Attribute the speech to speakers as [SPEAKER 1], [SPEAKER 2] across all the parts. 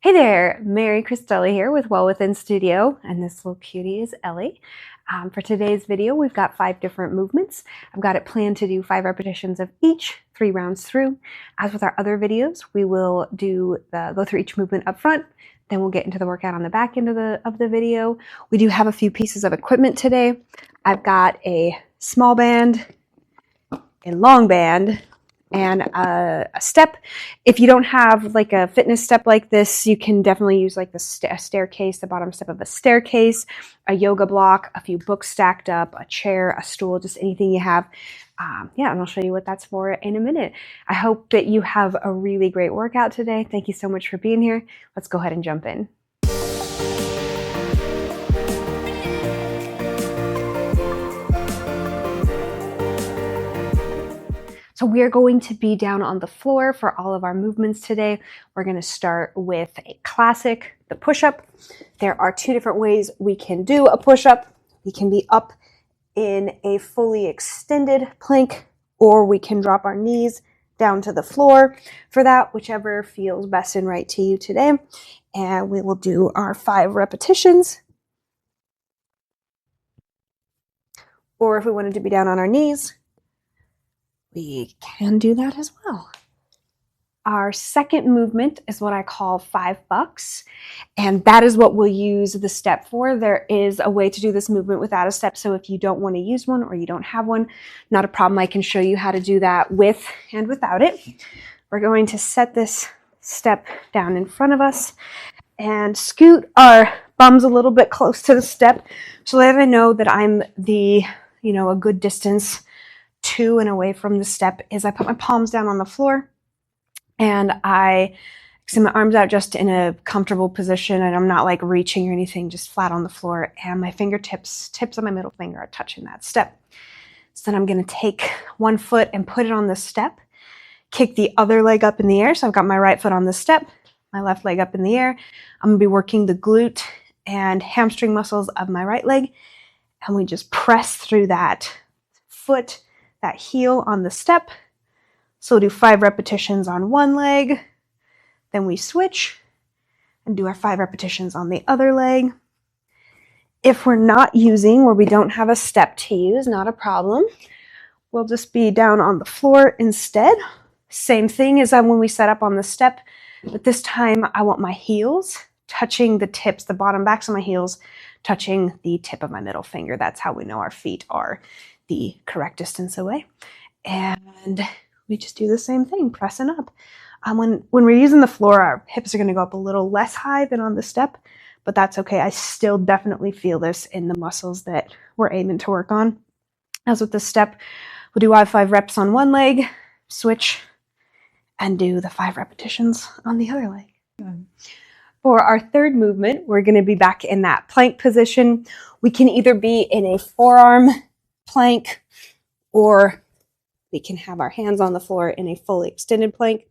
[SPEAKER 1] Hey there, Mary Christella here with Well Within Studio, and this little cutie is Ellie. For today's video, we've got 5 different movements. I've got it planned to do 5 repetitions of each, 3 rounds through. As with our other videos, we will go through each movement up front, then we'll get into the workout on the back end of the video. We do have a few pieces of equipment today. I've got a small band, a long band, and a step. If you don't have like a fitness step like this, you can definitely use like a staircase, the bottom step of a staircase, a yoga block, a few books stacked up, a chair, a stool, just anything you have. Yeah, and I'll show you what that's for in a minute. I hope that you have a really great workout today. Thank you so much for being here. Let's go ahead and jump in. So we're going to be down on the floor for all of our movements today. We're going to start with a classic, the push-up. There are 2 different ways we can do a push-up. We can be up in a fully extended plank, or we can drop our knees down to the floor for that, whichever feels best and right to you today. And we will do our 5 repetitions. Or if we wanted to be down on our knees, we can do that as well. Our second movement is what I call 5 bucks, and that is what we'll use the step for. There is a way to do this movement without a step, so if you don't want to use one or you don't have one, not a problem. I can show you how to do that with and without it. We're going to set this step down in front of us and scoot our bums a little bit close to the step so that I know that I'm a good distance to and away from the step. Is I put my palms down on the floor and I extend my arms out just in a comfortable position, and I'm not like reaching or anything, just flat on the floor, and my tips of my middle finger are touching that step. So then I'm going to take one foot and put it on the step, kick the other leg up in the air. So I've got my right foot on the step, my left leg up in the air. I'm going to be working the glute and hamstring muscles of my right leg, and we just press through that foot, that heel on the step. So we'll do 5 repetitions on one leg, then we switch and do our 5 repetitions on the other leg. If we're not using, or we don't have a step to use, not a problem. We'll just be down on the floor instead. Same thing as when we set up on the step, but this time I want my heels touching the tips, the bottom backs of my heels touching the tip of my middle finger. That's how we know our feet are the correct distance away. And we just do the same thing, pressing up. When we're using the floor, our hips are going to go up a little less high than on the step, but that's okay. I still definitely feel this in the muscles that we're aiming to work on. As with the step, we'll do 5 reps on one leg, switch, and do the 5 repetitions on the other leg. For our third movement, we're going to be back in that plank position. We can either be in a forearm plank, or we can have our hands on the floor in a fully extended plank.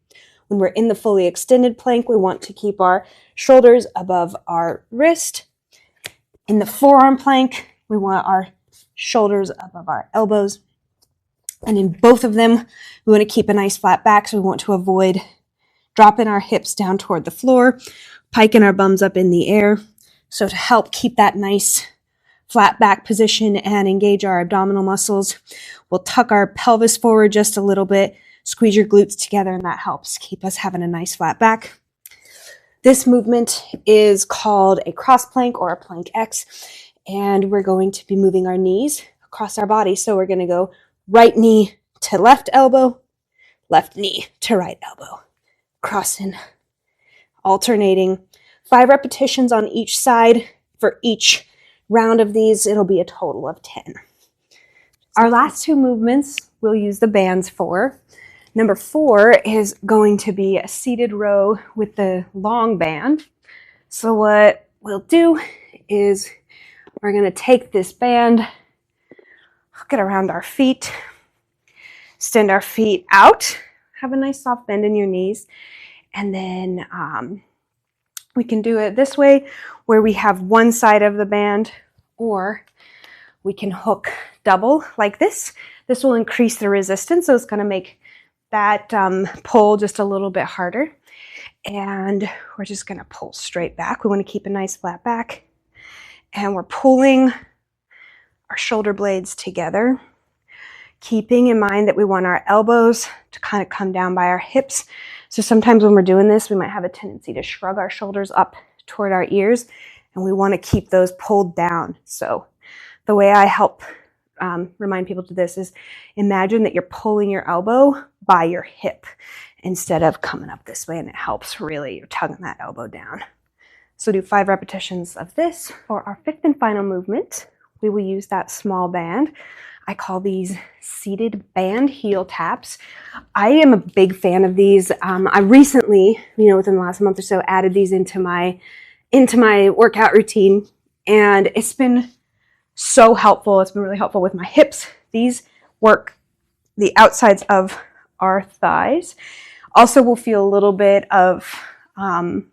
[SPEAKER 1] When we're in the fully extended plank, we want to keep our shoulders above our wrist. In the forearm plank, we want our shoulders above our elbows. And in both of them, we want to keep a nice flat back, so we want to avoid dropping our hips down toward the floor, piking our bums up in the air. So to help keep that nice flat back position and engage our abdominal muscles, we'll tuck our pelvis forward just a little bit, squeeze your glutes together, and that helps keep us having a nice flat back. This movement is called a cross plank or a plank X, and we're going to be moving our knees across our body. So we're going to go right knee to left elbow, left knee to right elbow, crossing, alternating. 5 repetitions on each side. For each round of these, it'll be a total of 10. Our last 2 movements we'll use the bands for. Number 4 is going to be a seated row with the long band. So what we'll do is we're going to take this band, hook it around our feet, extend our feet out, have a nice soft bend in your knees, and then we can do it this way where we have one side of the band, or we can hook double like this. This will increase the resistance, so it's going to make that pull just a little bit harder. And we're just gonna pull straight back. We wanna keep a nice flat back. And we're pulling our shoulder blades together, keeping in mind that we want our elbows to kind of come down by our hips. So sometimes when we're doing this, we might have a tendency to shrug our shoulders up toward our ears, and we want to keep those pulled down. So the way I help remind people to this is imagine that you're pulling your elbow by your hip instead of coming up this way, and it helps really, you're tugging that elbow down. So do 5 repetitions of this. For our 5th and final movement, we will use that small band. I call these seated band heel taps. I am a big fan of these. I recently, within the last month or so, added these into my workout routine, and it's been so helpful. It's been really helpful with my hips. These work the outsides of our thighs. Also, we'll feel a little bit of, you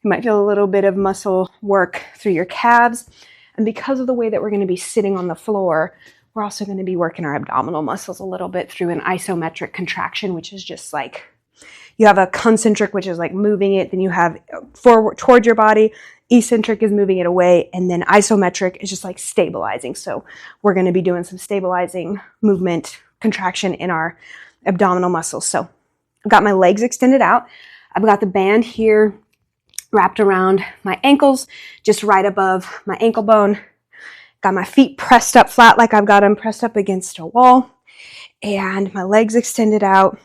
[SPEAKER 1] might feel a little bit of muscle work through your calves. And because of the way that we're going to be sitting on the floor, we're also going to be working our abdominal muscles a little bit through an isometric contraction, which is just like, you have a concentric, which is like moving it, then you have forward towards your body, eccentric is moving it away, and then isometric is just like stabilizing. So we're going to be doing some stabilizing movement, contraction in our abdominal muscles. So I've got my legs extended out. I've got the band here wrapped around my ankles, just right above my ankle bone. Got my feet pressed up flat like I've got them pressed up against a wall, and my legs extended out.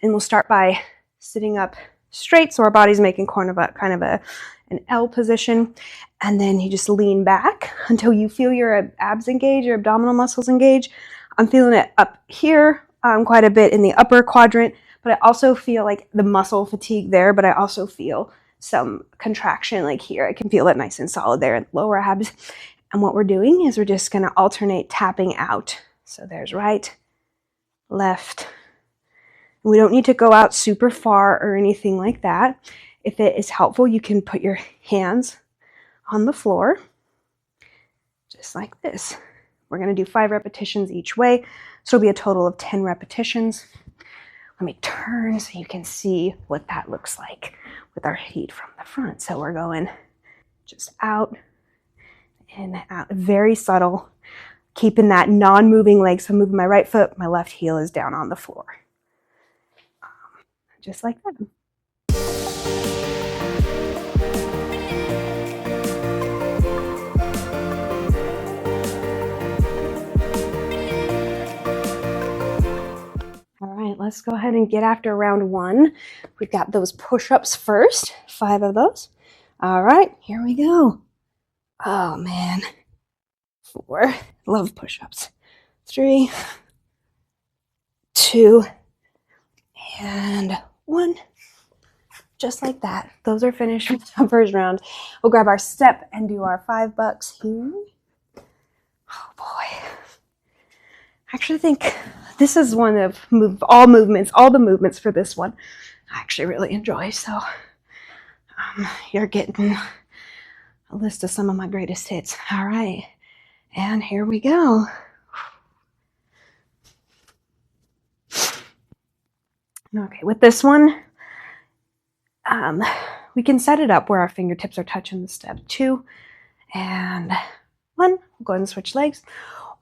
[SPEAKER 1] And we'll start by sitting up straight, so our body's making kind of an L position. And then you just lean back until you feel your abs engage, your abdominal muscles engage. I'm feeling it up here quite a bit in the upper quadrant, but I also feel like the muscle fatigue there, but I also feel some contraction like here. I can feel it nice and solid there in the lower abs. And what we're doing is we're just going to alternate tapping out. So there's right, left. We don't need to go out super far or anything like that. If it is helpful, you can put your hands on the floor, just like this. We're going to do 5 repetitions each way, so it'll be a total of 10 repetitions. Let me turn so you can see what that looks like with our feet from the front. So we're going just out and out, very subtle, keeping that non-moving leg. So I'm moving my right foot, my left heel is down on the floor. Just like that. All right, let's go ahead and get after round 1. We've got those push-ups first, 5 of those. All right, here we go. Oh man, 4, love push-ups. 3, 2, and 1. Just like that. Those are finished with the first round. We'll grab our step and do our $5 here. Oh boy. I actually think this is one of all the movements for this one I actually really enjoy. So you're getting a list of some of my greatest hits. All right. And here we go. Okay, with this one, we can set it up where our fingertips are touching the step 2 and 1. We'll go ahead and switch legs.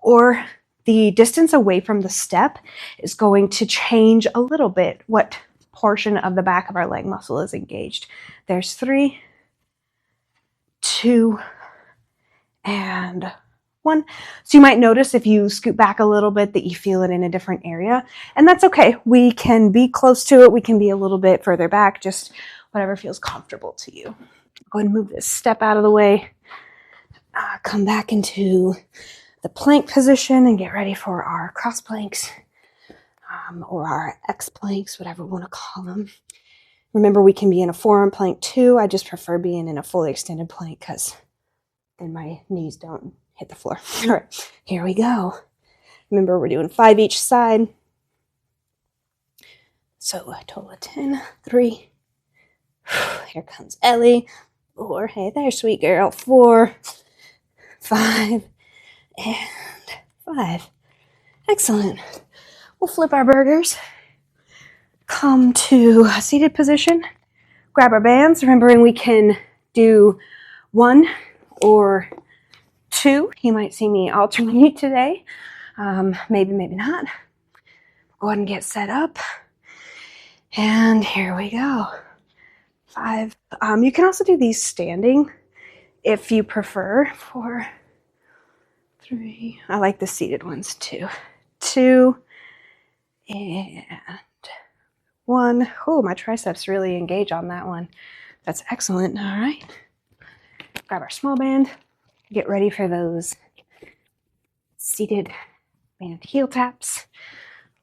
[SPEAKER 1] Or the distance away from the step is going to change a little bit what portion of the back of our leg muscle is engaged. There's 3, 2, and 1. So you might notice if you scoot back a little bit that you feel it in a different area, and that's okay. We can be close to it. We can be a little bit further back, just whatever feels comfortable to you. Go ahead and move this step out of the way. Come back into the plank position and get ready for our cross planks or our X planks, whatever we want to call them. Remember, we can be in a forearm plank too. I just prefer being in a fully extended plank because then my knees don't hit the floor. All right, here we go. Remember, we're doing 5 each side. So a total of 10. 3. Here comes Ellie. 4. Hey there, sweet girl. 4, 5, and 5. Excellent. We'll flip our burgers. Come to a seated position. grab our bands, remembering we can do 1 or 2. You might see me alternate today. Maybe not. Go ahead and get set up. And here we go. 5. You can also do these standing if you prefer. 4, 3. I like the seated ones too. 2 and 1. Oh, my triceps really engage on that one. That's excellent. All right. Grab our small band. Get ready for those seated band heel taps.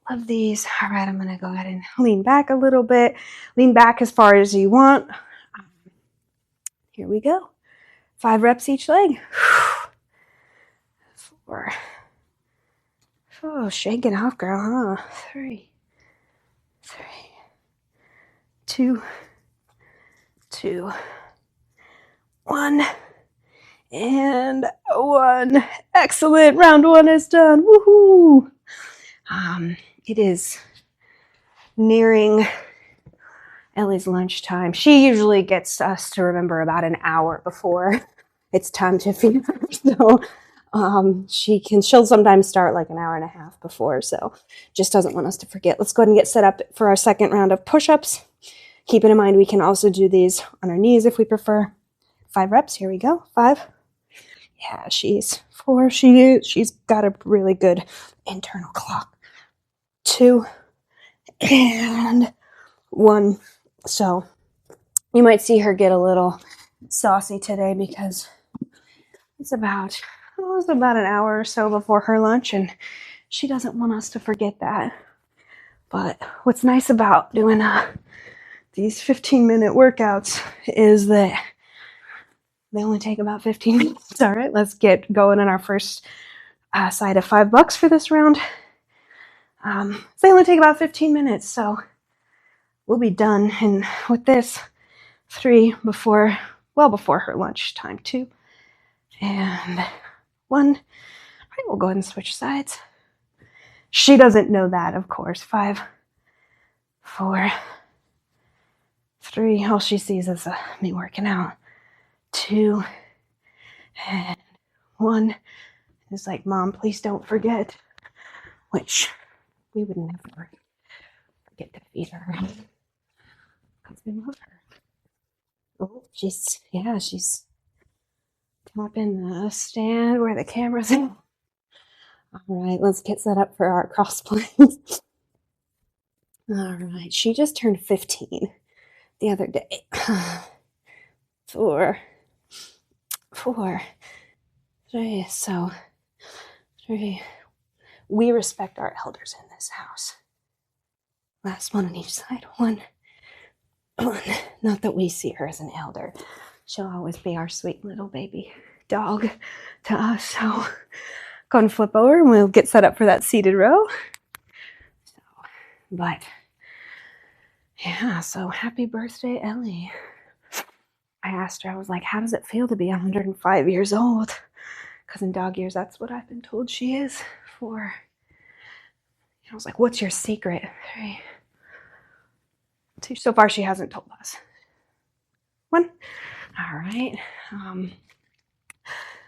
[SPEAKER 1] Love these. All right, I'm going to go ahead and lean back a little bit. Lean back as far as you want. Here we go. 5 reps each leg. 4. Oh, shaking off, girl, huh? 3. 2. 1. And 1. Excellent. Round 1 is done. Woohoo! It is nearing Ellie's lunchtime. She usually gets us to remember about an hour before it's time to feed her. So she'll sometimes start like an hour and a half before, so just doesn't want us to forget. Let's go ahead and get set up for our second round of push-ups. Keeping in mind we can also do these on our knees if we prefer. 5 reps. Here we go. 5. Yeah, she's 4. She's got a really good internal clock. 2 and 1. So you might see her get a little saucy today because it's about an hour or so before her lunch, and she doesn't want us to forget that. But what's nice about doing these 15-minute workouts is that they only take about 15 minutes. All right, let's get going on our first side of $5 for this round. They only take about 15 minutes, so we'll be done. And with this, 3 before her lunch time. 2 and 1. All right, we'll go ahead and switch sides. She doesn't know that, of course. 5, 4, 3. All she sees is me working out. 2 and 1. It's like, Mom, please don't forget. Which we would never forget to feed her because we love her. Oh, she's tapping the stand where the camera's in. All right, let's get set up for our cross planks. All right, she just turned 15 the other day. 4, 3. So 3. We respect our elders in this house. Last one on each side. 1. Not that we see her as an elder. She'll always be our sweet little baby dog to us. So go and flip over and we'll get set up for that seated row. But yeah, so happy birthday, Ellie. I asked her, I was like, how does it feel to be 105 years old? Because in dog years, that's what I've been told she is for. I was like, what's your secret? 3, 2. So far, she hasn't told us. 1. All right.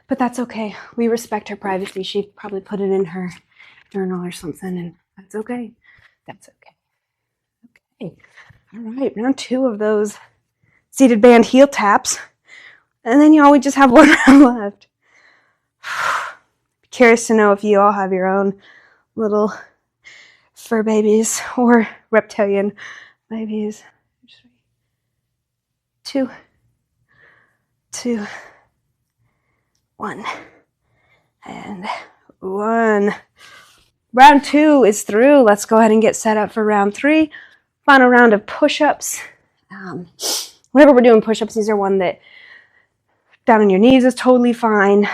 [SPEAKER 1] But that's okay. We respect her privacy. She probably put it in her journal or something, and that's okay. That's okay. Okay. All right. Round 2 of those seated band heel taps. And then we just have 1 round left. Curious to know if you all have your own little fur babies or reptilian babies. 2, 1, and 1. Round 2 is through. Let's go ahead and get set up for round 3. Final round of push-ups. Whenever we're doing push-ups, these are one that down on your knees is totally fine.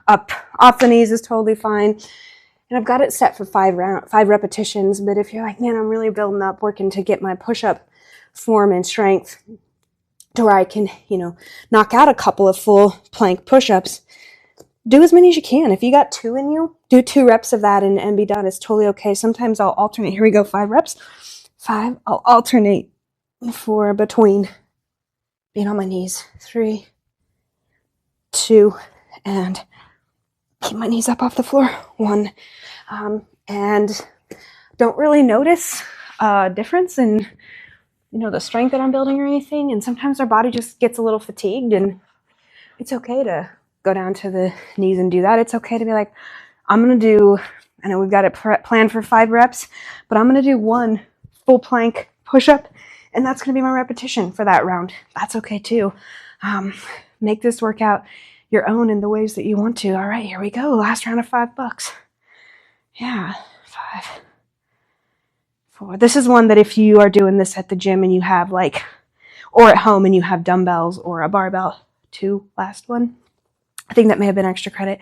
[SPEAKER 1] Up off the knees is totally fine. And I've got it set for 5 repetitions. But if you're like, man, I'm really building up, working to get my push-up form and strength to where I can, knock out a couple of full plank push-ups, do as many as you can. If you got 2 in you, do 2 reps of that and be done. It's totally okay. Sometimes I'll alternate. Here we go, 5 reps. 5. I'll alternate for between being on my knees. 3, 2, and keep my knees up off the floor. 1, and don't really notice a difference in, you know, the strength that I'm building or anything. And sometimes our body just gets a little fatigued, and it's okay to go down to the knees and do that. It's okay to be like, I'm going to do, I know we've got it planned for 5 reps, but I'm going to do 1 full plank push-up, and that's going to be my repetition for that round. That's okay too. Make this workout your own in the ways that you want to. All right, here we go. Last round of $5. Yeah, 5, 4. This is one that if you are doing this at the gym and you have like, or at home and you have dumbbells or a barbell, 2, last one. I think that may have been extra credit,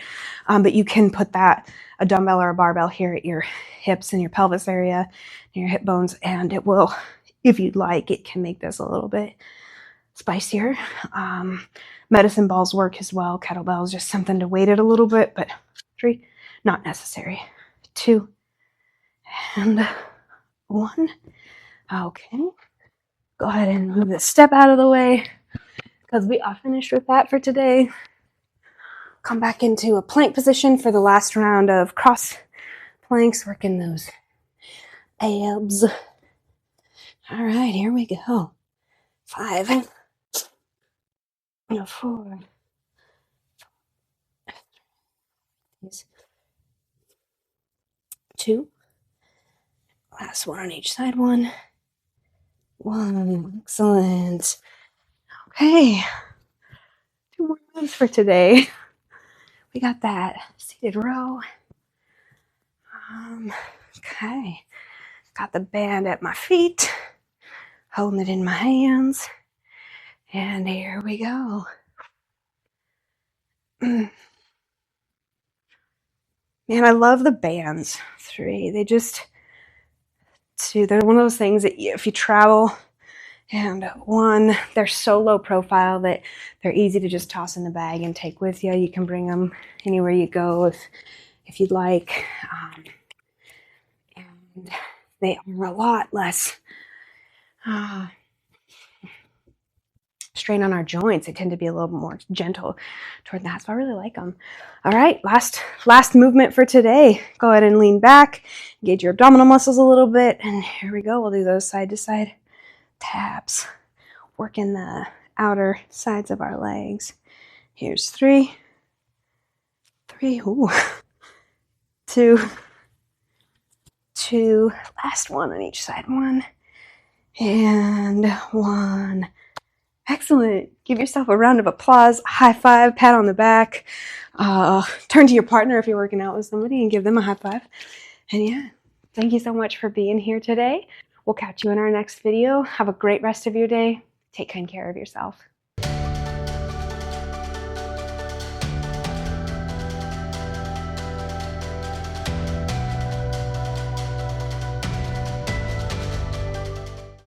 [SPEAKER 1] but you can put that, a dumbbell or a barbell here at your hips and your pelvis area, your hip bones, and it will, if you'd like, it can make this a little bit spicier. Medicine balls work as well. Kettlebells, just something to weight it a little bit, but 3, not necessary. 2, and 1. Okay. Go ahead and move this step out of the way because we are finished with that for today. Come back into a plank position for the last round of cross planks, working those abs. All right, here we go. 5, 4, 2. Last one on each side. 1. Excellent. Okay. 2 more moves for today. We got that seated row. Okay. Got the band at my feet, holding it in my hands. And here we go. Man, I love the bands. 3. They just, 2, they're one of those things that if you travel, and 1, they're so low profile that they're easy to just toss in the bag and take with you. You can bring them anywhere you go if you'd like. And they are a lot less strain on our joints. They tend to be a little more gentle toward that, so I really like them. All right, last movement for today. Go ahead and lean back, engage your abdominal muscles a little bit, and here we go. We'll do those side to side taps, working the outer sides of our legs. Here's 3, ooh, 2, last one on each side. 1 and 1. Excellent. Give yourself a round of applause, high five, pat on the back. Turn to your partner if you're working out with somebody and give them a high five. And yeah, thank you so much for being here today. We'll catch you in our next video. Have a great rest of your day. Take kind care of yourself.